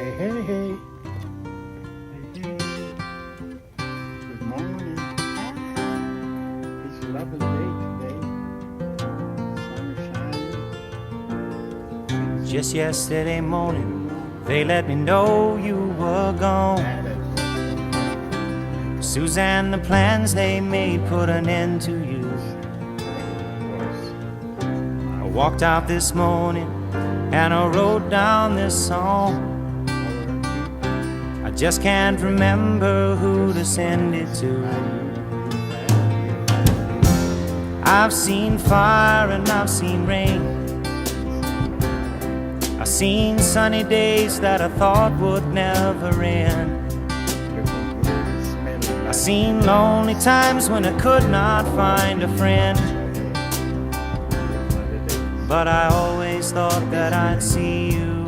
Hey. Good morning. It's a lovely day today. Sun is shining. Just yesterday morning, they let me know you were gone. Suzanne, the plans they made put an end to you. I walked out this morning and I wrote down this song. I just can't remember who to send it to. I've seen fire and I've seen rain. I've seen sunny days that I thought would never end. I've seen lonely times when I could not find a friend. But I always thought that I'd see you